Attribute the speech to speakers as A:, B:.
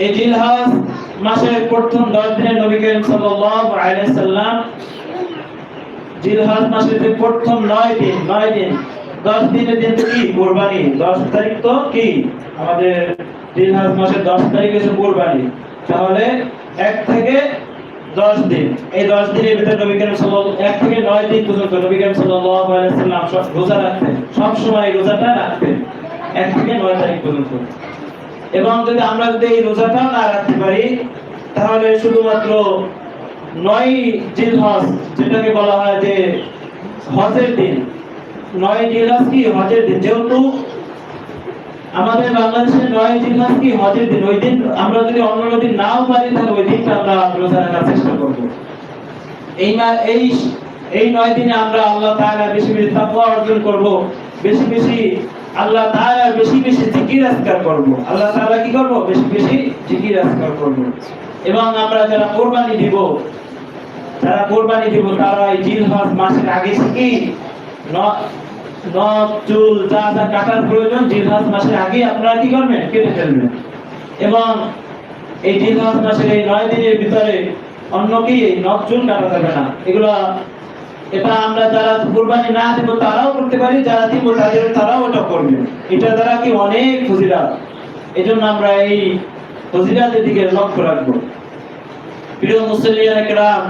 A: এই জিলহজ মাসের প্রথম 10 দিনে নবী করিম সাল্লাল্লাহু আলাইহি সাল্লাম জিলহজ মাসের যে প্রথম 9 দিন 10 দিনের দিন কি কুরবানি। 10 তারিখ তো কি আমাদের জিলহজ মাসের 10 তারিখ হচ্ছে কুরবানি। তাহলে 1 থেকে 10 দিন, এই 10 দিনের ভিতরে নবী করিম সাল্লাল্লাহু 1 থেকে 9 দিন পর্যন্ত নবী করিম সাল্লাল্লাহু আলাইহি সাল্লাম সব রোজা রাখতেন, সব সময় রোজাটা রাখতেন 1 থেকে 9 তারিখ পর্যন্ত। এবং যদি আমরা যদি এই রোজাটা না রাখতে পারি তাহলে শুধুমাত্র 9 জিলহজ, যেটাকে বলা হয় যে হজের দিন, 9 জিলহজ কি হজের দিন, যেহেতু আমাদের বাংলাদেশে 9 জিলহজ কি হজের দিন, ওই দিন আমরা যদি অন্য দিন নাও পারি তাহলে ওই দিনটা আমরা রোজা রাখার চেষ্টা করব। এই 9 দিনে আমরা আল্লাহ তাআলা বেশি বেশি তাকওয়া অর্জন করব, বেশি বেশি আল্লাহ তাআলা বেশি বেশি জিকির আজকার করব। আল্লাহ তাআলা কি করব? বেশি বেশি জিকির আজকার করব। এবং আমরা যারা কুরবানি দিব তারা এই জিলহজ মাসের আগে থেকে নখ চুল যা যা কাটার প্রয়োজন জিলহজ মাসের আগে আপনারা কি করবেন? কেটে ফেলবেন। এবং এই জিলহজ মাসের এই 9 দিনের ভিতরে অন্য কি নখ চুল কাটা যাবে না। এটা আমরা যারা কুরবানি না দেব তারাও করতে পারি, যারা দিব তারাও ওটা করবে। এটা দ্বারা কি অনেক ফজিলত, এজন্য আমরা এই ফজিলতের দিকে লক্ষ্য রাখবো। প্রিয় মুসলিয়ানে কেরাম,